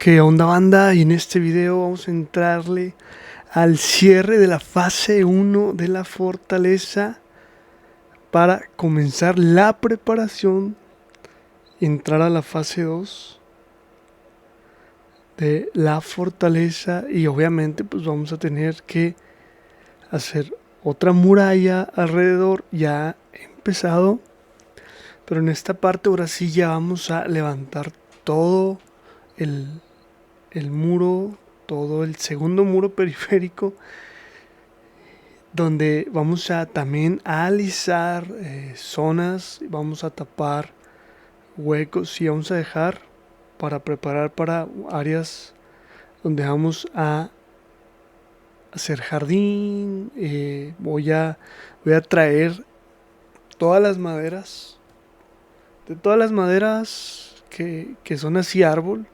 ¿Qué onda, banda? Y en este video vamos a entrarle al cierre de la fase uno de la fortaleza para comenzar la preparación y entrar a la fase 2 de la fortaleza. Y obviamente pues vamos a tener que hacer otra muralla alrededor. Ya he empezado, pero en esta parte ahora sí ya vamos a levantar todo el, el muro, todo el segundo muro periférico, donde vamos a también a alisar zonas, vamos a tapar huecos y vamos a dejar para preparar para áreas donde vamos a hacer jardín. Voy a traer todas las maderas, de todas las maderas que son así árbol.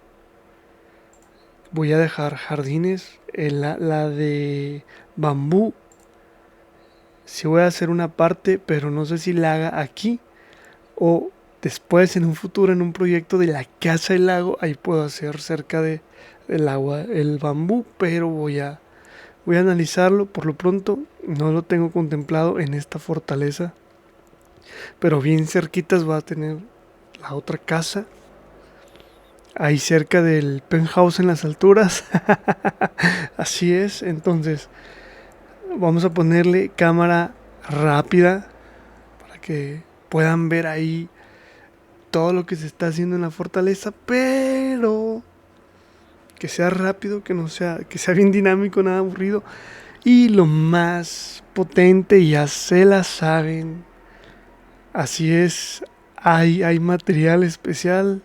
Voy a dejar jardines. La de bambú, sí voy a hacer una parte, pero no sé si la haga aquí o después en un futuro en un proyecto de la casa del lago. Ahí puedo hacer cerca del agua el bambú, pero voy a analizarlo. Por lo pronto no lo tengo contemplado en esta fortaleza, pero bien cerquitas va a tener la otra casa, ahí cerca del penthouse en las alturas. Así es. Entonces vamos a ponerle cámara rápida para que puedan ver ahí todo lo que se está haciendo en la fortaleza, pero que sea rápido, que no sea, que sea bien dinámico, nada aburrido. Y lo más potente, ya se la saben, así es, hay material especial,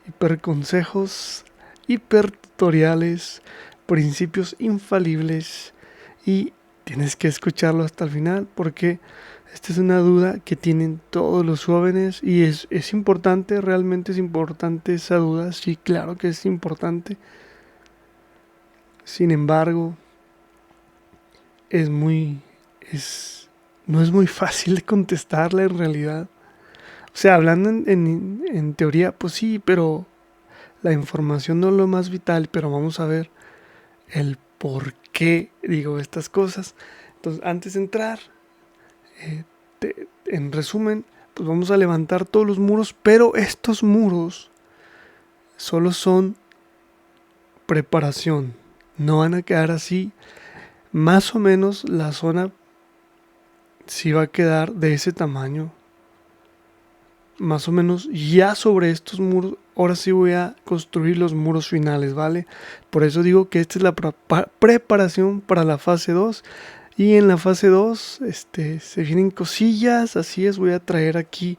hiper consejos, hiper tutoriales, principios infalibles, y tienes que escucharlo hasta el final porque esta es una duda que tienen todos los jóvenes y es importante, realmente es importante esa duda. Sí, claro que es importante. Sin embargo, es muy, es, no es muy fácil de contestarla en realidad. O sea, hablando en teoría, pues sí, pero la información no es lo más vital. Pero vamos a ver el por qué digo estas cosas. Entonces, antes de entrar, en resumen, pues vamos a levantar todos los muros, pero estos muros solo son preparación. No van a quedar así. Más o menos la zona sí va a quedar de ese tamaño. Más o menos ya sobre estos muros. Ahora sí voy a construir los muros finales, ¿vale? Por eso digo que esta es la preparación para la fase 2. Y en la fase 2 se vienen cosillas. Así es, voy a traer aquí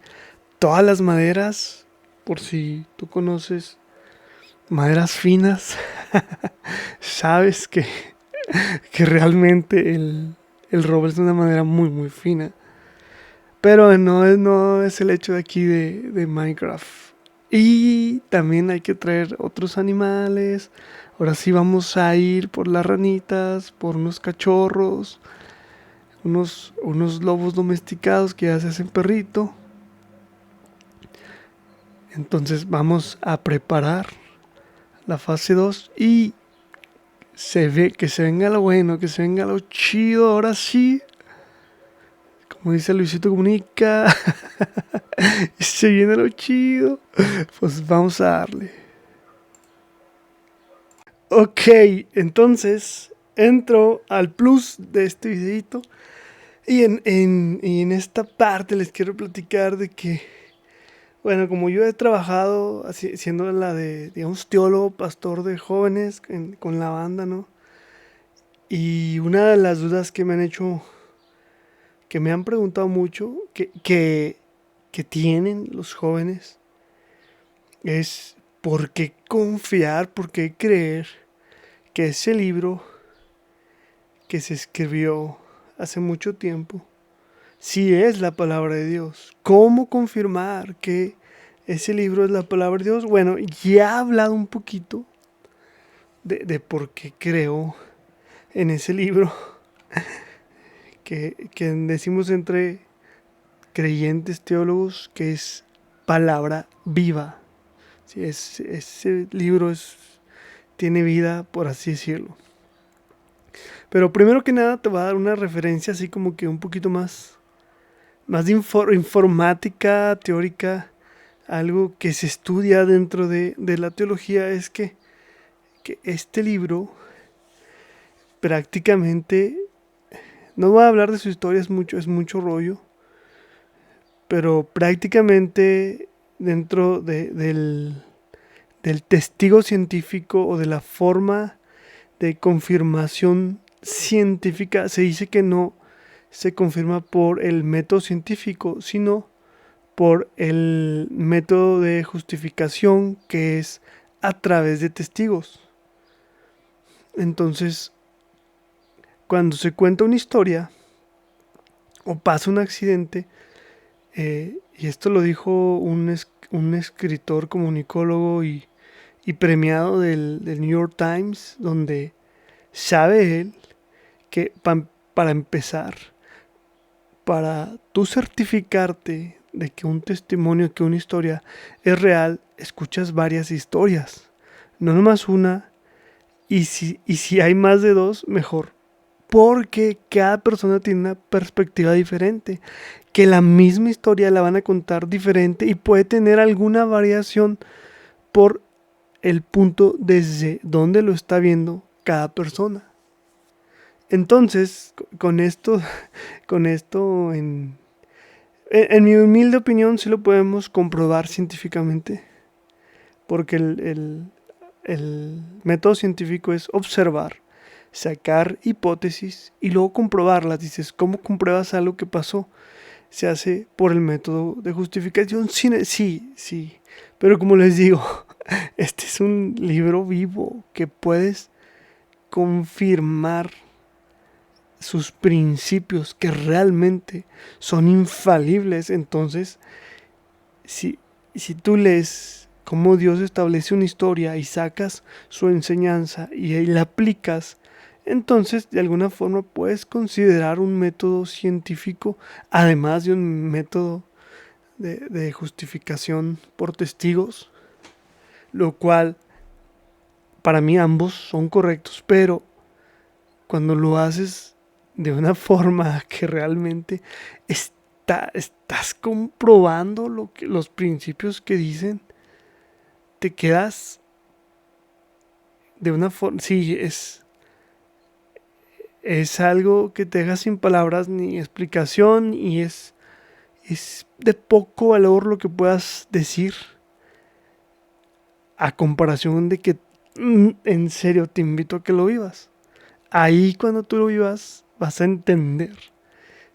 todas las maderas. Por si tú conoces maderas finas, sabes que realmente el roble es una madera muy muy fina. Pero no es el hecho de aquí de Minecraft. Y también hay que traer otros animales. Ahora sí vamos a ir por las ranitas, por unos cachorros, unos lobos domesticados que ya se hacen perrito. Entonces vamos a preparar la fase 2 y que se venga lo bueno, que se venga lo chido. Ahora sí, como dice Luisito Comunica, y se viene lo chido. Pues vamos a darle. Ok, entonces entro al plus de este videito. Y en esta parte les quiero platicar de que, bueno, como yo he trabajado siendo la de, digamos, teólogo, pastor de jóvenes con la banda, ¿no? Y una de las dudas que me han hecho, que me han preguntado mucho, que tienen los jóvenes, es por qué confiar, por qué creer que ese libro que se escribió hace mucho tiempo, si es la palabra de Dios. ¿Cómo confirmar que ese libro es la palabra de Dios? Bueno, ya he hablado un poquito de por qué creo en ese libro, que decimos entre creyentes teólogos que es palabra viva. Sí, ese libro tiene vida, por así decirlo. Pero primero que nada te voy a dar una referencia así como que un poquito más de informática teórica, algo que se estudia dentro de la teología, es que este libro prácticamente, no voy a hablar de su historia, es mucho rollo, pero prácticamente dentro del testigo científico o de la forma de confirmación científica, se dice que no se confirma por el método científico, sino por el método de justificación, que es a través de testigos. Entonces, cuando se cuenta una historia o pasa un accidente, y esto lo dijo un escritor, comunicólogo y premiado del New York Times, donde sabe él que para empezar, para tú certificarte de que un testimonio, que una historia es real, escuchas varias historias, no nomás una, y si hay más de dos, mejor. Porque cada persona tiene una perspectiva diferente, que la misma historia la van a contar diferente y puede tener alguna variación por el punto desde donde lo está viendo cada persona. Entonces, con esto en mi humilde opinión sí lo podemos comprobar científicamente, porque el método científico es observar, sacar hipótesis y luego comprobarlas. Dices, ¿cómo compruebas algo que pasó? Se hace por el método de justificación. Sí, sí. Pero como les digo, este es un libro vivo que puedes confirmar sus principios, que realmente son infalibles. Entonces, si, si tú lees cómo Dios establece una historia y sacas su enseñanza y ahí la aplicas, entonces de alguna forma puedes considerar un método científico, además de un método de justificación por testigos, lo cual para mí ambos son correctos, pero cuando lo haces de una forma que realmente estás comprobando los principios que dicen, te quedas de una forma, sí, es algo que te deja sin palabras ni explicación, y es de poco valor lo que puedas decir a comparación de que en serio te invito a que lo vivas. Ahí cuando tú lo vivas vas a entender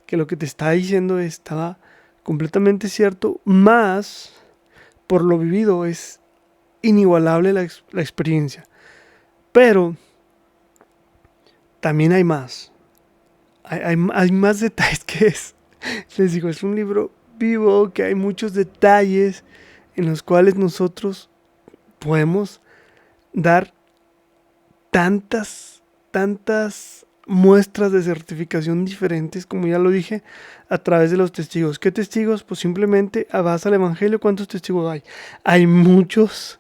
que lo que te estaba diciendo estaba completamente cierto, más por lo vivido es inigualable la experiencia. Pero también hay más. Hay más detalles que es. Les digo, es un libro vivo, que hay muchos detalles en los cuales nosotros podemos dar tantas muestras de certificación diferentes, como ya lo dije, a través de los testigos. ¿Qué testigos? Pues simplemente vas al Evangelio. ¿Cuántos testigos hay? Hay muchos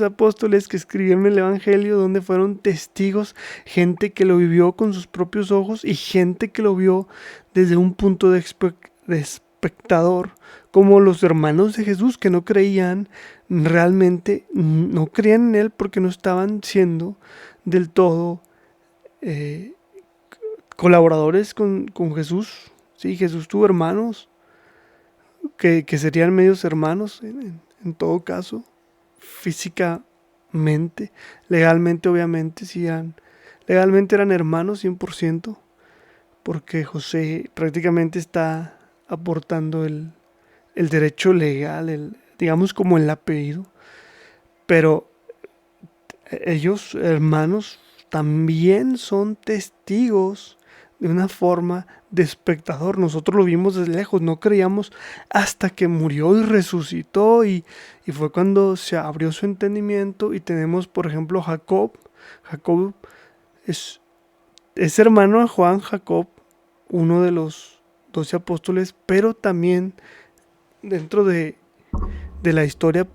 apóstoles que escribieron el Evangelio donde fueron testigos, gente que lo vivió con sus propios ojos y gente que lo vio desde un punto de espectador, como los hermanos de Jesús que no creían realmente, no creían en él porque no estaban siendo del todo eh, colaboradores con Jesús. Sí, Jesús tuvo hermanos que serían medios hermanos en todo caso, físicamente, legalmente obviamente, sí legalmente eran hermanos 100%, porque José prácticamente está aportando el derecho legal, digamos como el apellido, pero ellos, hermanos, también son testigos de una forma de espectador. Nosotros lo vimos desde lejos, no creíamos hasta que murió y resucitó, y fue cuando se abrió su entendimiento. Y tenemos, por ejemplo, Jacob. Jacob es, es hermano de Juan, Jacob, uno de los 12 apóstoles, pero también dentro de la historia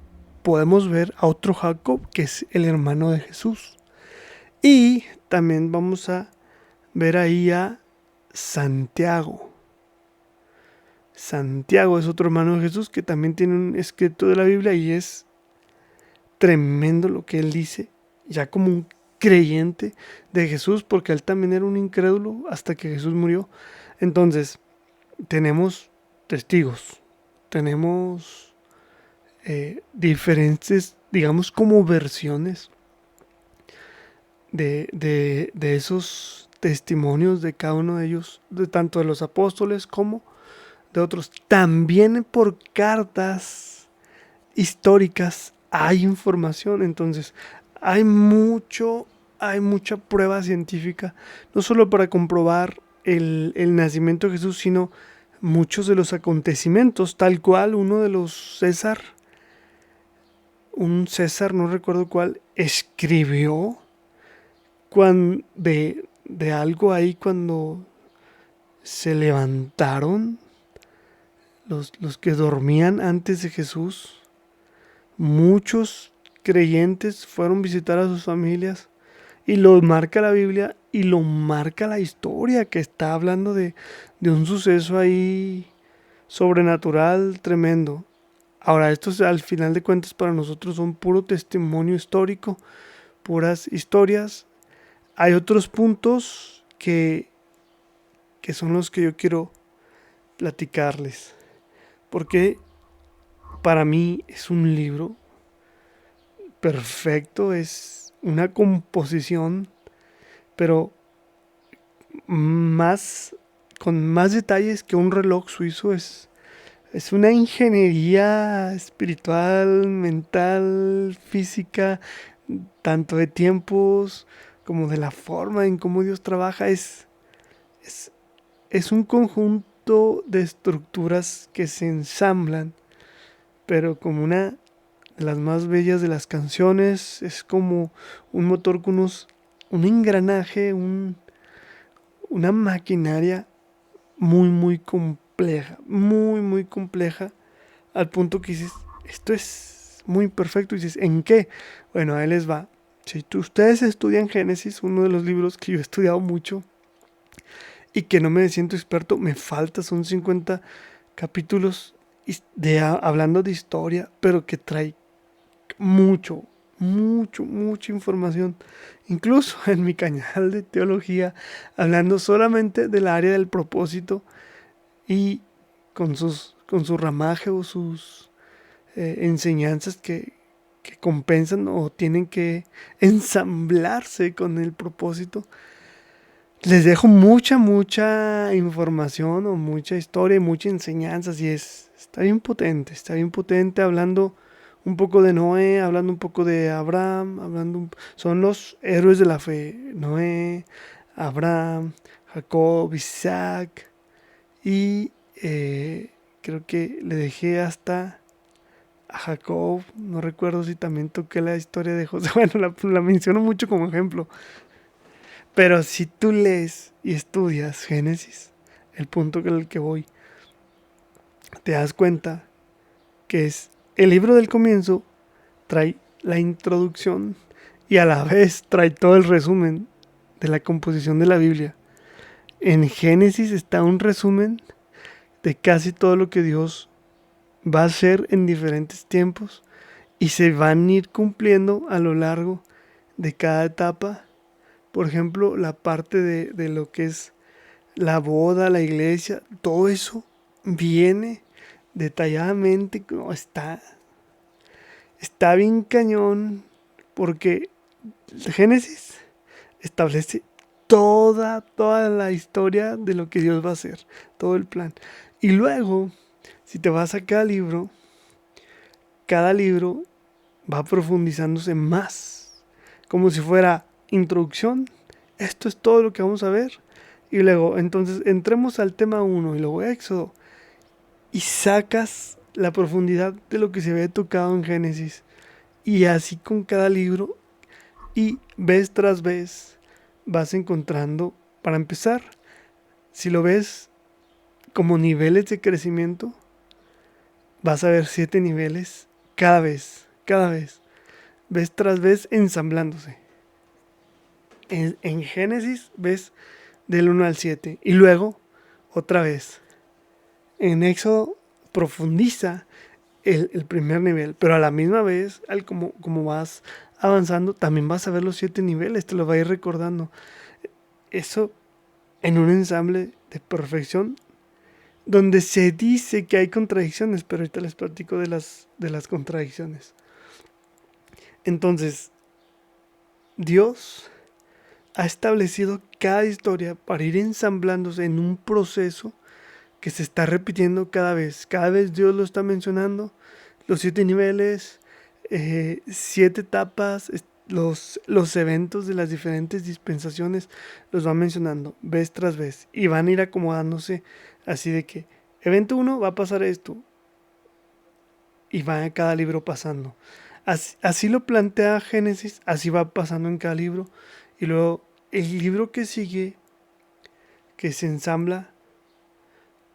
podemos ver a otro Jacob, que es el hermano de Jesús. Y también vamos a ver ahí a Santiago. Santiago es otro hermano de Jesús que también tiene un escrito de la Biblia y es tremendo lo que él dice, ya como un creyente de Jesús, porque él también era un incrédulo hasta que Jesús murió. Entonces, tenemos testigos, tenemos diferentes, digamos, como versiones de esos testimonios de cada uno de ellos, de tanto de los apóstoles como de otros. También por cartas históricas hay información, entonces hay mucha prueba científica, no solo para comprobar el nacimiento de Jesús, sino muchos de los acontecimientos, tal cual uno de los un César, no recuerdo cuál, escribió de algo ahí cuando se levantaron los que dormían antes de Jesús. Muchos creyentes fueron a visitar a sus familias y lo marca la Biblia y lo marca la historia que está hablando de un suceso ahí sobrenatural tremendo. Ahora, estos al final de cuentas para nosotros son puro testimonio histórico, puras historias. Hay otros puntos que son los que yo quiero platicarles, porque para mí es un libro perfecto, es una composición, pero más con más detalles que un reloj suizo. Es una ingeniería espiritual, mental, física, tanto de tiempos como de la forma en cómo Dios trabaja. Es, es un conjunto de estructuras que se ensamblan, pero como una de las más bellas de las canciones. Es como un motor con un engranaje, una maquinaria muy compleja, muy compleja, al punto que dices, esto es muy perfecto. Y dices, ¿en qué? Bueno, ahí les va. Si ustedes estudian Génesis, uno de los libros que yo he estudiado mucho y que no me siento experto, me falta, son 50 capítulos hablando de historia, pero que trae mucha información. Incluso en mi canal de teología, hablando solamente del área del propósito y con su ramaje o sus enseñanzas que compensan o tienen que ensamblarse con el propósito. Les dejo mucha información o mucha historia y mucha enseñanza. Y está bien potente hablando un poco de Noé, hablando un poco de Abraham, son los héroes de la fe: Noé, Abraham, Jacob, Isaac, y creo que le dejé hasta a Jacob. No recuerdo si también toqué la historia de José. Bueno, la menciono mucho como ejemplo. Pero si tú lees y estudias Génesis, el punto en el que voy, te das cuenta que es el libro del comienzo, trae la introducción y a la vez trae todo el resumen de la composición de la Biblia. En Génesis está un resumen de casi todo lo que Dios va a hacer en diferentes tiempos y se van a ir cumpliendo a lo largo de cada etapa. Por ejemplo, la parte de lo que es la boda, la iglesia, todo eso viene detalladamente. No, está bien cañón, porque Génesis establece toda la historia de lo que Dios va a hacer, todo el plan. Y luego, si te vas a cada libro va profundizándose más, como si fuera introducción. Esto es todo lo que vamos a ver. Y luego, entonces, entremos al tema 1 y luego Éxodo. Y sacas la profundidad de lo que se había tocado en Génesis. Y así con cada libro. Y vez tras vez vas encontrando, para empezar, si lo ves como niveles de crecimiento, vas a ver 7 niveles cada vez. cada vez tras vez ensamblándose. En Génesis ves del 1 al 7 y luego otra vez. En Éxodo profundiza el primer nivel, pero a la misma vez, como vas avanzando, también vas a ver los 7 niveles, te lo va a ir recordando. Eso en un ensamble de perfección, donde se dice que hay contradicciones, pero ahorita les platico de las contradicciones. Entonces, Dios ha establecido cada historia para ir ensamblándose en un proceso que se está repitiendo cada vez. Cada vez Dios lo está mencionando. Los 7 niveles, 7 etapas, los eventos de las diferentes dispensaciones los va mencionando vez tras vez. Y van a ir acomodándose así de que evento 1 va a pasar esto. Y va a cada libro pasando. Así lo plantea Génesis, así va pasando en cada libro. Y luego el libro que sigue, que se ensambla,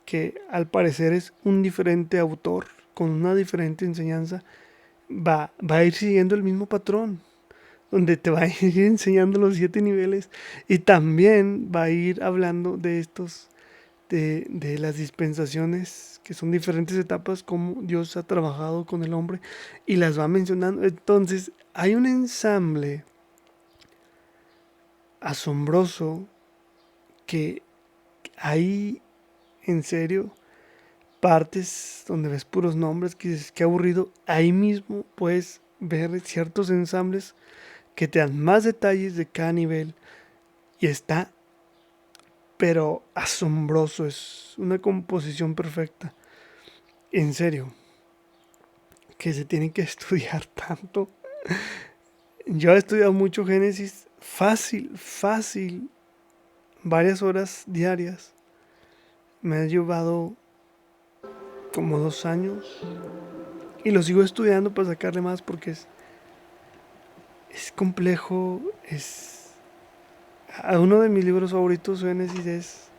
que al parecer es un diferente autor, con una diferente enseñanza, va a ir siguiendo el mismo patrón, donde te va a ir enseñando los 7 niveles y también va a ir hablando de de las dispensaciones, que son diferentes etapas, como Dios ha trabajado con el hombre y las va mencionando. Entonces hay un ensamble asombroso que hay, en serio, partes donde ves puros nombres que dices, qué aburrido. Ahí mismo puedes ver ciertos ensambles que te dan más detalles de cada nivel y está, pero asombroso, es una composición perfecta. En serio, que se tiene que estudiar tanto. Yo he estudiado mucho Génesis, fácil, varias horas diarias. Me ha llevado como 2 años y lo sigo estudiando para sacarle más porque es complejo, uno de mis libros favoritos, Génesis, es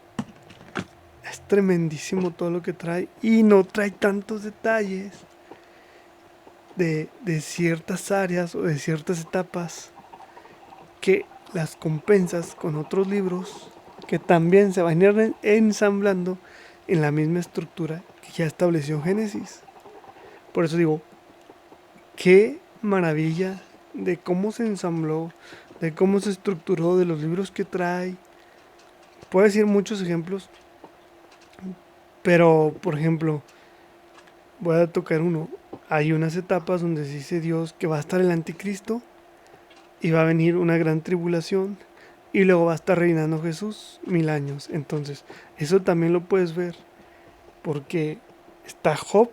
tremendísimo todo lo que trae y no trae tantos detalles de ciertas áreas o de ciertas etapas que las compensas con otros libros que también se van a ir ensamblando en la misma estructura que ya estableció Génesis. Por eso digo, qué maravilla de cómo se ensambló, de cómo se estructuró, de los libros que trae. Puedo decir muchos ejemplos, pero por ejemplo, voy a tocar uno. Hay unas etapas donde dice Dios que va a estar el anticristo y va a venir una gran tribulación y luego va a estar reinando Jesús 1000 años. Entonces, eso también lo puedes ver porque está Job,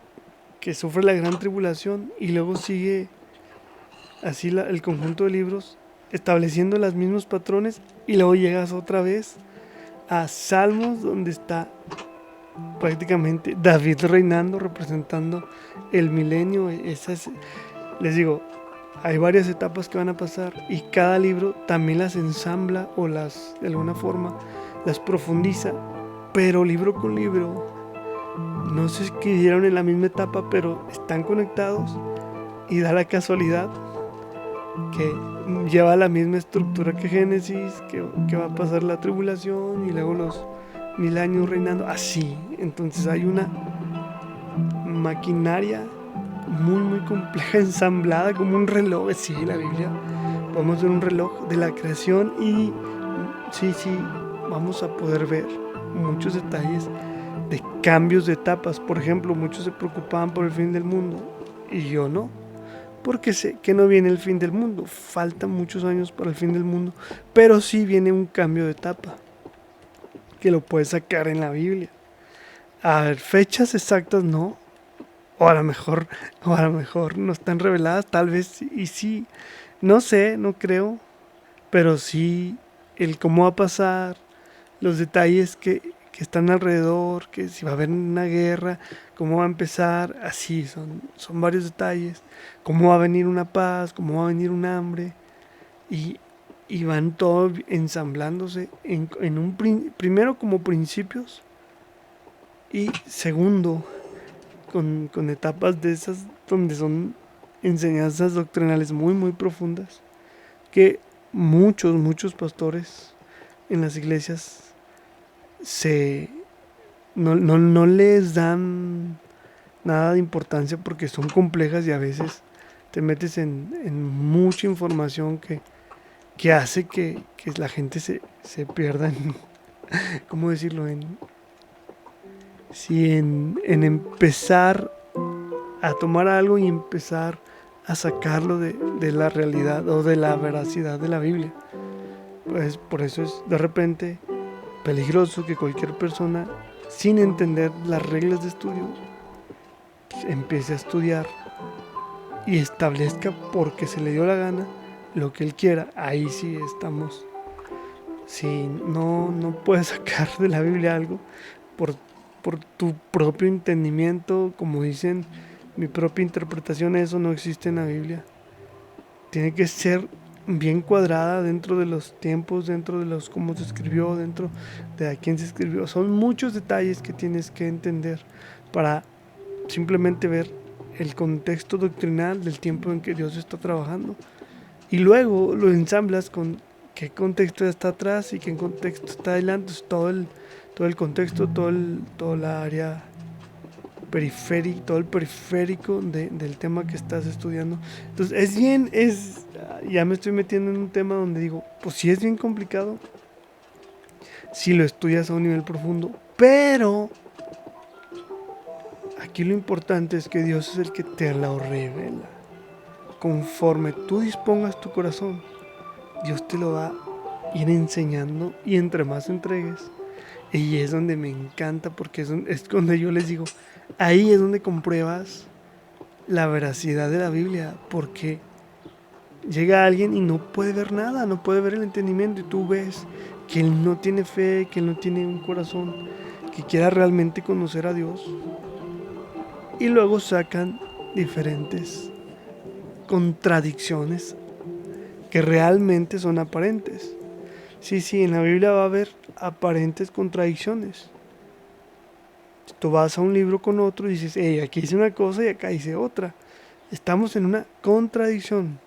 que sufre la gran tribulación y luego sigue así el conjunto de libros estableciendo los mismos patrones y luego llegas otra vez a Salmos, donde está prácticamente David reinando, representando el milenio. Les digo, hay varias etapas que van a pasar y cada libro también las ensambla o de alguna forma las profundiza, pero libro con libro no se escribieron en la misma etapa, pero están conectados y da la casualidad que lleva la misma estructura que Génesis, que va a pasar la tribulación y luego los 1000 años reinando, así. Entonces hay una maquinaria muy compleja, ensamblada como un reloj. Sí, la Biblia, podemos ver un reloj de la creación y sí, vamos a poder ver muchos detalles de cambios de etapas. Por ejemplo, muchos se preocupaban por el fin del mundo y yo no, porque sé que no viene el fin del mundo, faltan muchos años para el fin del mundo, pero sí viene un cambio de etapa que lo puedes sacar en la Biblia. A ver, fechas exactas no, o a lo mejor no están reveladas, tal vez y sí, no sé, no creo, pero sí el cómo va a pasar, los detalles que están alrededor, que si va a haber una guerra, cómo va a empezar, así son varios detalles, cómo va a venir una paz, cómo va a venir un hambre, y, y van todos ensamblándose primero como principios y segundo con etapas de esas donde son enseñanzas doctrinales muy, muy profundas que muchos pastores en las iglesias se no les dan nada de importancia porque son complejas y a veces te metes en mucha información que hace que la gente se pierda en, ¿cómo decirlo? En empezar a tomar algo y empezar a sacarlo de la realidad o de la veracidad de la Biblia. Pues por eso es de repente peligroso que cualquier persona, sin entender las reglas de estudio, empiece a estudiar y establezca porque se le dio la gana lo que él quiera. Ahí sí estamos. Si no puedes sacar de la Biblia algo por, por tu propio entendimiento, como dicen, mi propia interpretación, eso no existe en la Biblia. Tiene que ser bien cuadrada dentro de los tiempos, dentro de los cómo se escribió, dentro de a quién se escribió. Son muchos detalles que tienes que entender para simplemente ver el contexto doctrinal del tiempo en que Dios está trabajando. Y luego lo ensamblas con qué contexto está atrás y qué contexto está adelante. Todo el contexto, toda la área periférico, todo el periférico del tema que estás estudiando. Entonces ya me estoy metiendo en un tema donde digo, pues sí es bien complicado si lo estudias a un nivel profundo, pero aquí lo importante es que Dios es el que te lo revela. Conforme tú dispongas tu corazón, Dios te lo va a ir enseñando y entre más entregues. Y es donde me encanta porque es donde yo les digo, ahí es donde compruebas la veracidad de la Biblia, porque llega alguien y no puede ver nada, no puede ver el entendimiento y tú ves que él no tiene fe, que él no tiene un corazón que quiera realmente conocer a Dios y luego sacan diferentes contradicciones que realmente son aparentes. Sí, en la Biblia va a haber aparentes contradicciones. Tú vas a un libro con otro y dices, hey, aquí dice una cosa y acá dice otra. Estamos en una contradicción.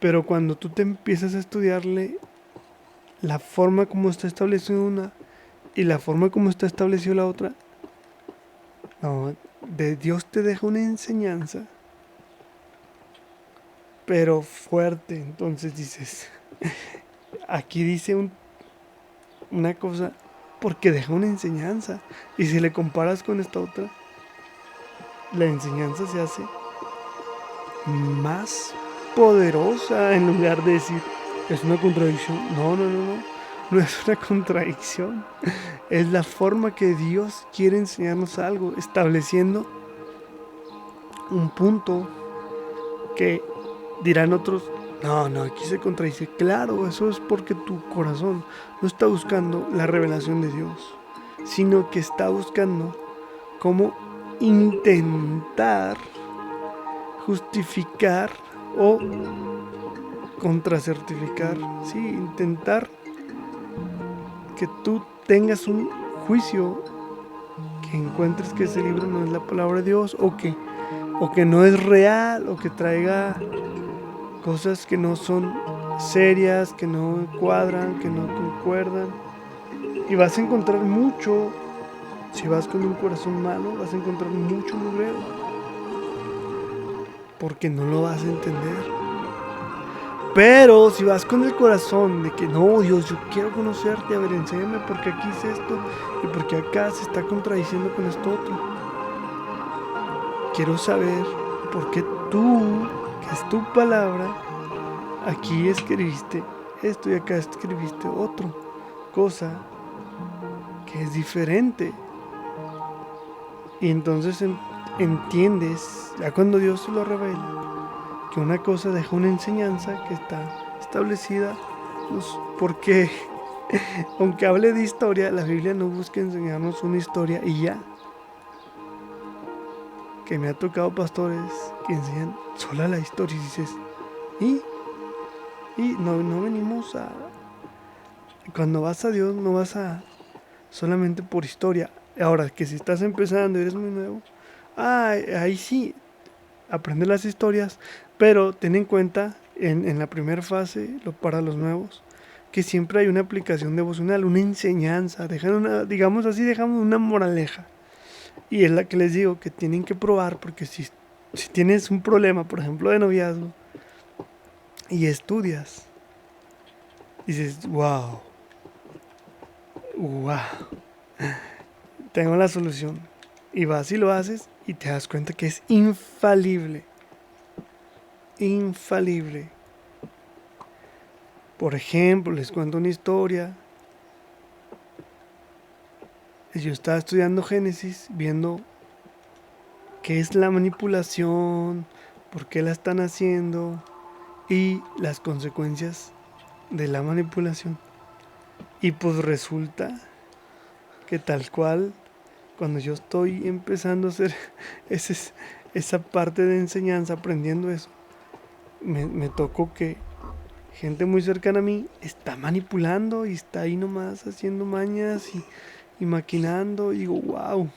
Pero cuando tú te empiezas a estudiarle la forma como está establecida una y la forma como está establecida la otra, no, de Dios te deja una enseñanza, pero fuerte. Entonces dices, aquí dice una cosa porque deja una enseñanza. Y si le comparas con esta otra, la enseñanza se hace más poderosa en lugar de decir, es una contradicción. No es una contradicción. Es la forma que Dios quiere enseñarnos algo, estableciendo un punto que dirán otros, no, aquí se contradice. Claro, eso es porque tu corazón no está buscando la revelación de Dios, sino que está buscando cómo intentar justificar o contracertificar, sí, intentar que tú tengas un juicio, que encuentres que ese libro no es la palabra de Dios o que no es real o que traiga cosas que no son serias, que no cuadran, que no concuerdan. Y vas a encontrar mucho, si vas con un corazón malo, vas a encontrar mucho mugrero, porque no lo vas a entender. Pero si vas con el corazón de que no, Dios, yo quiero conocerte, a ver, enséñame porque aquí es esto y porque acá se está contradiciendo con esto otro. Quiero saber por qué tú, que es tu palabra, aquí escribiste esto y acá escribiste otro. Cosa que es diferente. Y entonces entiendes, ya cuando Dios te lo revela, que una cosa deja una enseñanza que está establecida, pues, porque aunque hable de historia, la Biblia no busca enseñarnos una historia y ya. Que me ha tocado pastores que enseñan sola la historia y dices, ¿y? No venimos a... Cuando vas a Dios no vas a solamente por historia. Ahora, que si estás empezando y eres muy nuevo, ahí sí, aprende las historias, pero ten en cuenta en la primera fase, para los nuevos, que siempre hay una aplicación devocional, una enseñanza, dejan una, digamos así, dejamos una moraleja. Y es la que les digo que tienen que probar, porque si tienes un problema, por ejemplo, de noviazgo, y estudias, dices, wow, wow, tengo la solución. Y vas y lo haces y te das cuenta que es infalible, infalible. Por ejemplo, les cuento una historia. Yo estaba estudiando Génesis, viendo qué es la manipulación, por qué la están haciendo y las consecuencias de la manipulación. Y pues resulta que tal cual, cuando yo estoy empezando a hacer ese, esa parte de enseñanza, aprendiendo eso, me tocó que gente muy cercana a mí está manipulando y está ahí nomás haciendo mañas y maquinando. Y digo, wow,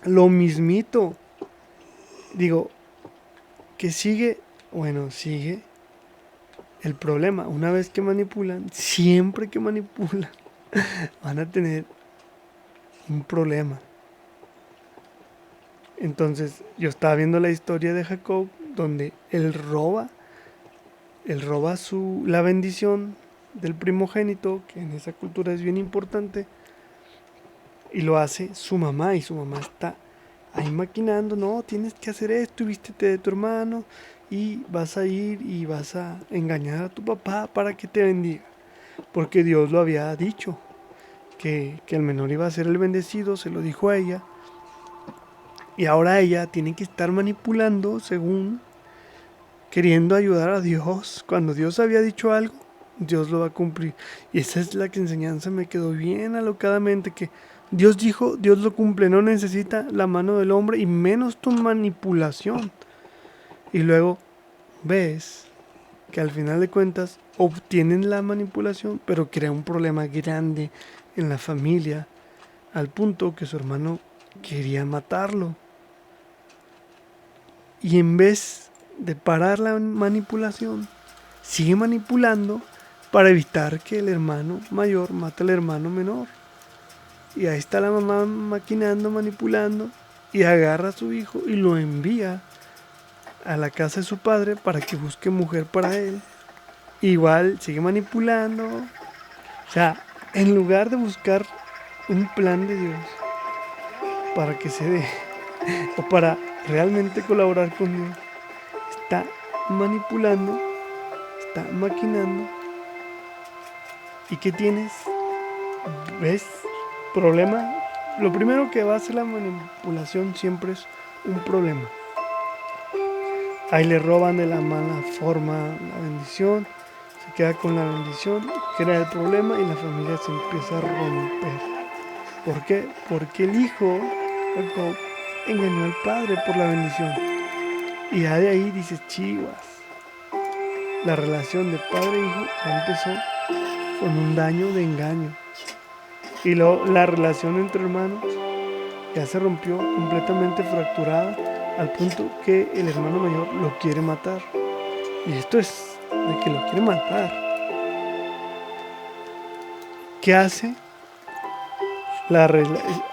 lo mismito. Digo, que sigue, bueno, sigue el problema. Una vez que manipulan, siempre que manipulan, van a tener un problema. Entonces, yo estaba viendo la historia de Jacob, donde él roba la bendición del primogénito, que en esa cultura es bien importante, y lo hace su mamá, y su mamá está ahí maquinando, no, tienes que hacer esto, y vístete de tu hermano, y vas a ir y vas a engañar a tu papá para que te bendiga, porque Dios lo había dicho, que el menor iba a ser el bendecido, se lo dijo a ella, y ahora ella tiene que estar manipulando según queriendo ayudar a Dios. Cuando Dios había dicho algo, Dios lo va a cumplir. Y esa es la que enseñanza me quedó bien alocadamente, que Dios dijo, Dios lo cumple, no necesita la mano del hombre y menos tu manipulación. Y luego ves que al final de cuentas obtienen la manipulación, pero crea un problema grande en la familia, al punto que su hermano quería matarlo. Y en vez de parar la manipulación, sigue manipulando para evitar que el hermano mayor mate al hermano menor. Y ahí está la mamá maquinando, manipulando, y agarra a su hijo y lo envía a la casa de su padre para que busque mujer para él. Igual sigue manipulando. O sea, en lugar de buscar un plan de Dios para que se dé, o para realmente colaborar con Dios, está manipulando, está maquinando. ¿Y qué tienes? ¿Ves? Problema. Lo primero que va a hacer la manipulación siempre es un problema. Ahí le roban de la mala forma la bendición, se queda con la bendición, crea el problema y la familia se empieza a romper. ¿Por qué? Porque el hijo, Jacob, engañó al padre por la bendición. Y ya de ahí dices, chivas, la relación de padre e hijo ya empezó con un daño de engaño. Y luego la relación entre hermanos ya se rompió completamente fracturada al punto que el hermano mayor lo quiere matar. Y esto es de que lo quiere matar. ¿Qué hace?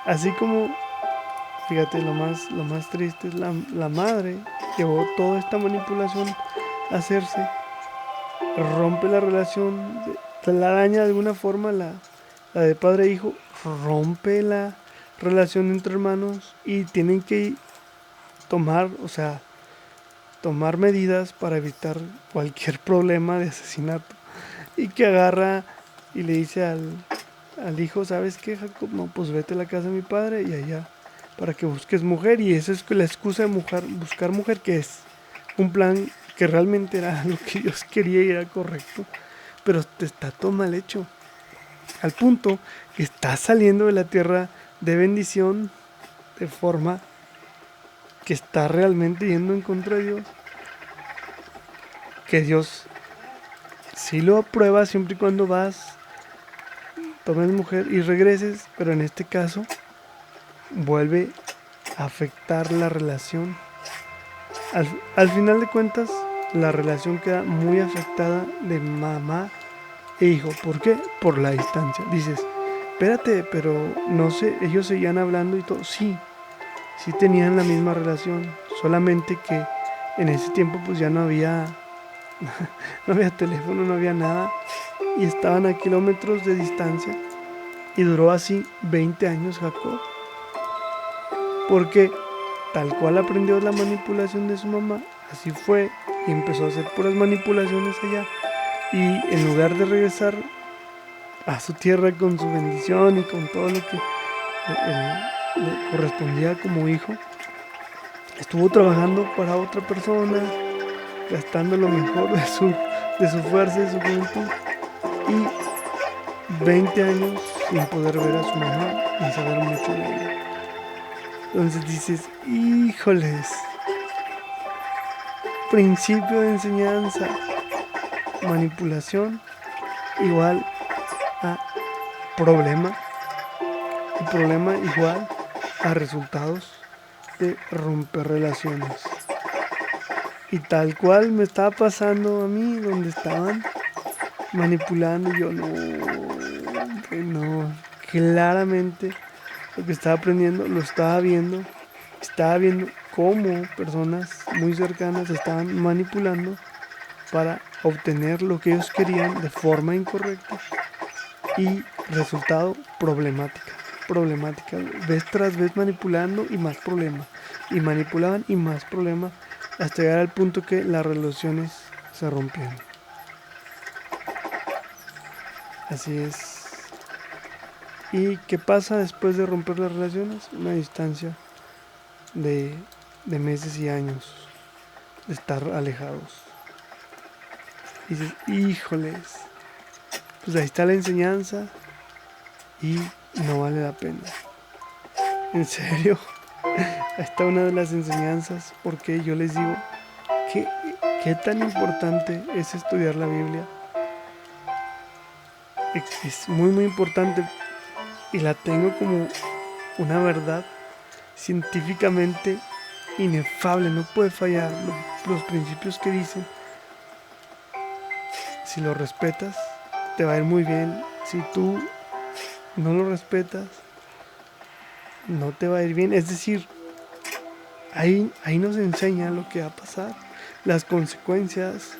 Así como, fíjate, lo más triste es la madre llevó toda esta manipulación a hacerse, rompe la relación, la daña de alguna forma, la de padre e hijo, rompe la relación entre hermanos y tienen que o sea, tomar medidas para evitar cualquier problema de asesinato. Y que agarra y le dice al hijo, ¿sabes qué, Jacob? No, pues vete a la casa de mi padre y allá para que busques mujer. Y esa es la excusa de buscar mujer, que es un plan que realmente era lo que Dios quería y era correcto. Pero está todo mal hecho. Al punto que está saliendo de la tierra de bendición de forma que está realmente yendo en contra de Dios. Que Dios sí lo aprueba siempre y cuando tomes mujer y regreses, pero en este caso vuelve a afectar la relación Al final de cuentas, la relación queda muy afectada de mamá e hijo. ¿Por qué? Por la distancia. Dices, espérate, pero no sé, ellos seguían hablando y todo. Sí, sí tenían la misma relación, solamente que en ese tiempo pues ya no había teléfono, no había nada y estaban a kilómetros de distancia y duró así 20 años Jacob, porque tal cual aprendió la manipulación de su mamá, así fue y empezó a hacer puras manipulaciones allá y en lugar de regresar a su tierra con su bendición y con todo lo que le correspondía como hijo, estuvo trabajando para otra persona, gastando lo mejor de su fuerza, de su juventud y 20 años sin poder ver a su mamá ni saber mucho de ella. Entonces dices, híjoles, principio de enseñanza, manipulación igual a problema y problema igual a resultados de romper relaciones. Y tal cual me estaba pasando a mí, donde estaban manipulando, y yo no, claramente lo que estaba aprendiendo, lo estaba viendo cómo personas muy cercanas estaban manipulando para obtener lo que ellos querían de forma incorrecta y resultado problemática, vez tras vez manipulando y más problema, y manipulaban y más problema hasta llegar al punto que las relaciones se rompieron. Así es. ¿Y qué pasa después de romper las relaciones? Una distancia de, de meses y años de estar alejados. Y dices, híjoles, pues ahí está la enseñanza y no vale la pena. En serio, ahí está una de las enseñanzas porque yo les digo que qué tan importante es estudiar la Biblia. Es muy muy importante y la tengo como una verdad científicamente inefable, no puede fallar. Los principios que dicen, si los respetas, te va a ir muy bien. Si tú no lo respetas, no te va a ir bien. Es decir, ahí nos enseña lo que va a pasar, las consecuencias.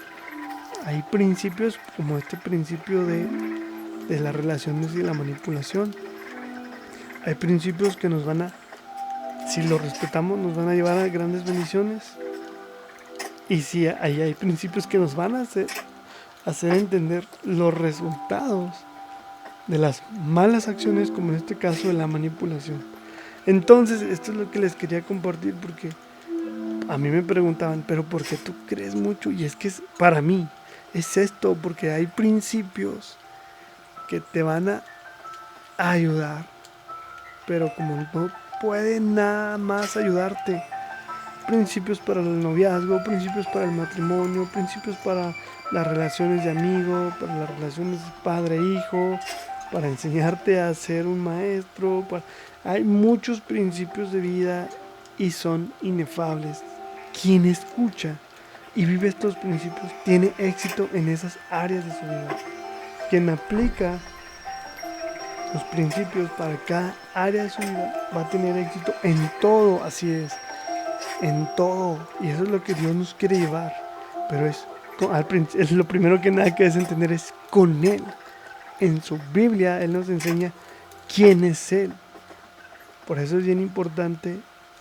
Hay principios como este principio de las relaciones y la manipulación. Hay principios que nos van a, si los respetamos, nos van a llevar a grandes bendiciones. Y si ahí hay principios que nos van a hacer entender los resultados de las malas acciones, como en este caso de la manipulación. Entonces, esto es lo que les quería compartir porque a mí me preguntaban, pero ¿por qué tú crees mucho? Y es que para mí es esto, porque hay principios que te van a ayudar, pero como no pueden nada más ayudarte, principios para el noviazgo, principios para el matrimonio, principios para las relaciones de amigo, para las relaciones de padre-hijo, para enseñarte a ser un maestro. Hay muchos principios de vida y son inefables. Quien escucha y vive estos principios tiene éxito en esas áreas de su vida. Quien aplica los principios para cada área de su vida va a tener éxito en todo, así en todo. Y eso es lo que Dios nos quiere llevar. Pero es lo primero que nada que es entender es con Él. En su Biblia Él nos enseña quién es Él. Por eso es bien importante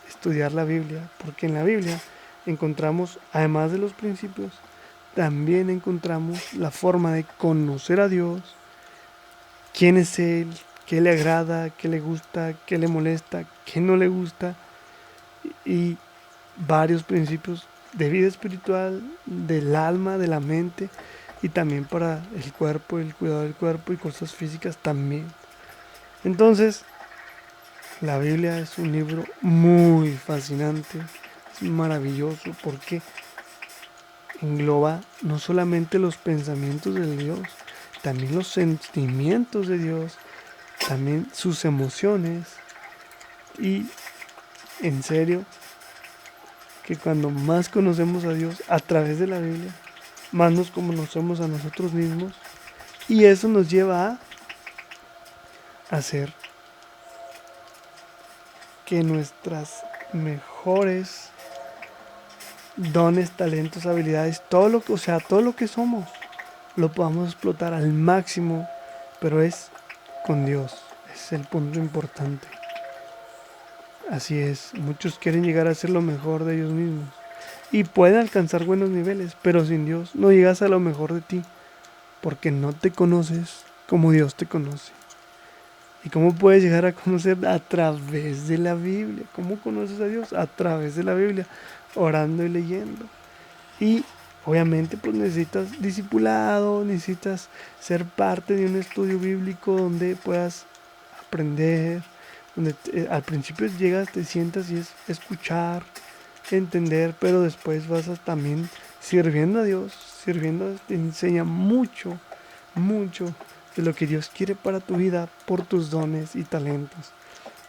estudiar la Biblia, porque en la Biblia encontramos, además de los principios, también encontramos la forma de conocer a Dios, quién es Él, qué le agrada, qué le gusta, qué le molesta, qué no le gusta, y varios principios de vida espiritual, del alma, de la mente, y también para el cuerpo, el cuidado del cuerpo y cosas físicas también. Entonces, la Biblia es un libro muy fascinante, es maravilloso porque engloba no solamente los pensamientos de Dios, también los sentimientos de Dios, también sus emociones y en serio que cuando más conocemos a Dios a través de la Biblia, más nos conocemos a nosotros mismos y eso nos lleva a hacer que nuestras mejores dones, talentos, habilidades, todo lo que somos, lo podamos explotar al máximo, pero es con Dios, es el punto importante. Así es, muchos quieren llegar a ser lo mejor de ellos mismos y pueden alcanzar buenos niveles, pero sin Dios no llegas a lo mejor de ti, porque no te conoces como Dios te conoce. ¿Y cómo puedes llegar a conocer? A través de la Biblia. ¿Cómo conoces a Dios? A través de la Biblia, orando y leyendo. Y obviamente pues necesitas discipulado, necesitas ser parte de un estudio bíblico donde puedas aprender, donde al principio llegas, te sientas y es escuchar, entender, pero después vas a también sirviendo a Dios, sirviendo a Dios, te enseña mucho, mucho de lo que Dios quiere para tu vida por tus dones y talentos.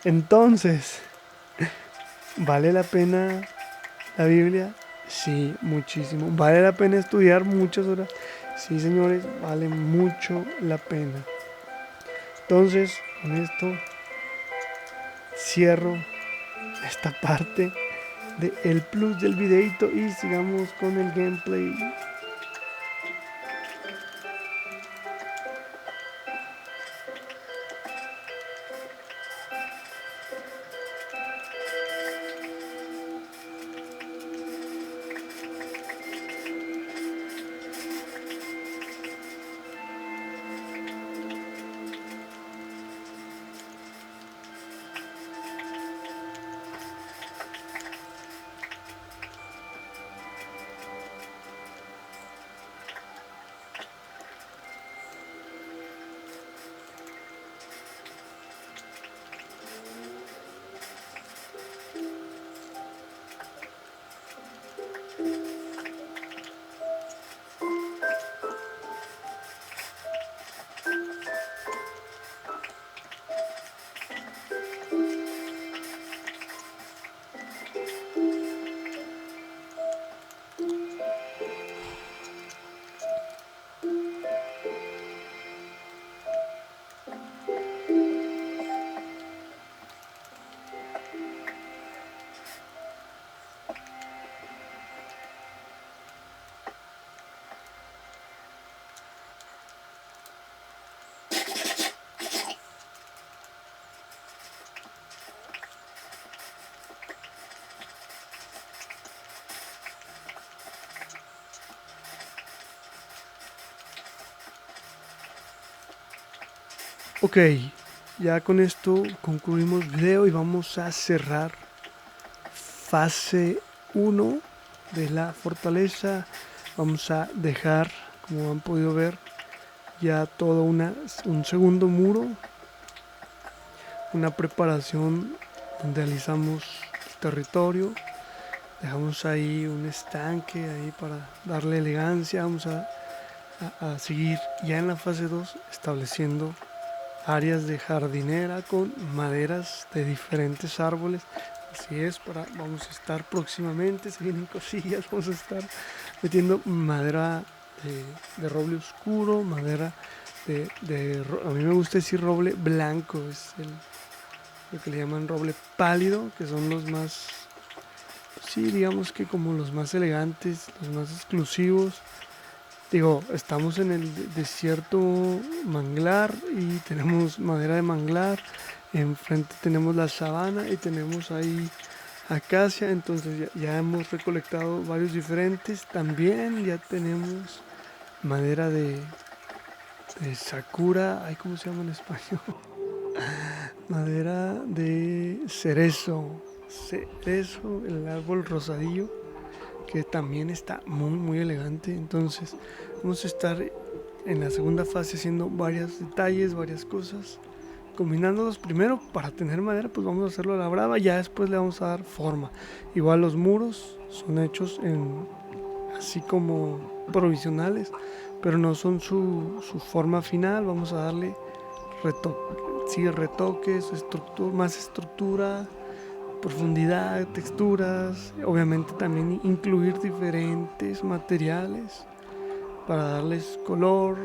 Entonces, ¿vale la pena la Biblia? Sí, muchísimo. ¿Vale la pena estudiar muchas horas? Sí, señores, vale mucho la pena. Entonces, con esto cierro esta parte de el plus del videito y sigamos con el gameplay. Ok, ya con esto concluimos video y vamos a cerrar fase 1 de la fortaleza. Vamos a dejar, como han podido ver, ya todo un segundo muro, una preparación donde alisamos el territorio, dejamos ahí un estanque ahí para darle elegancia. Vamos a seguir ya en la fase 2 estableciendo áreas de jardinera con maderas de diferentes árboles. Así es, vamos a estar próximamente, se vienen cosillas, vamos a estar metiendo madera de roble oscuro, madera a mí me gusta decir roble blanco, es lo que le llaman roble pálido, que son los más, sí, digamos que como los más elegantes, los más exclusivos. Digo, estamos en el desierto manglar y tenemos madera de manglar. Enfrente tenemos la sabana y tenemos ahí acacia. Entonces ya hemos recolectado varios diferentes. También ya tenemos madera de sakura. Ay, ¿cómo se llama en español? Madera de cerezo. Cerezo, el árbol rosadillo, que también está muy muy elegante. Entonces vamos a estar en la segunda fase haciendo varios detalles, varias cosas, combinándolos. Primero para tener madera pues vamos a hacerlo a la brava, ya después le vamos a dar forma. Igual los muros son hechos así como provisionales, pero no son su forma final. Vamos a darle retoques, más estructura, profundidad, texturas, obviamente también incluir diferentes materiales para darles color,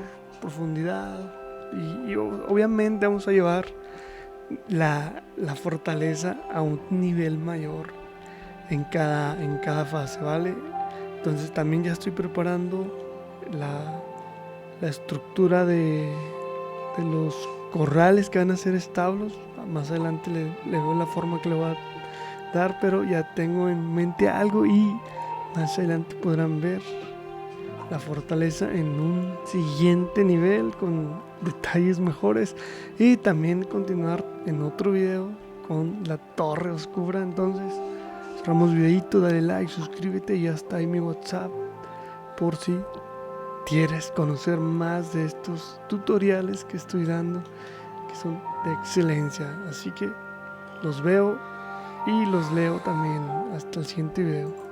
profundidad y obviamente vamos a llevar la fortaleza a un nivel mayor en cada fase, ¿vale? Entonces también ya estoy preparando la estructura de los corrales que van a ser establos. Más adelante le veo la forma que le voy a dar, pero ya tengo en mente algo y más adelante podrán ver la fortaleza en un siguiente nivel con detalles mejores y también continuar en otro video con la torre oscura. Entonces cerramos videito, dale like, suscríbete y ya está ahí mi WhatsApp por si quieres conocer más de estos tutoriales que estoy dando, que son de excelencia. Así que los veo y los leo también. Hasta el siguiente video.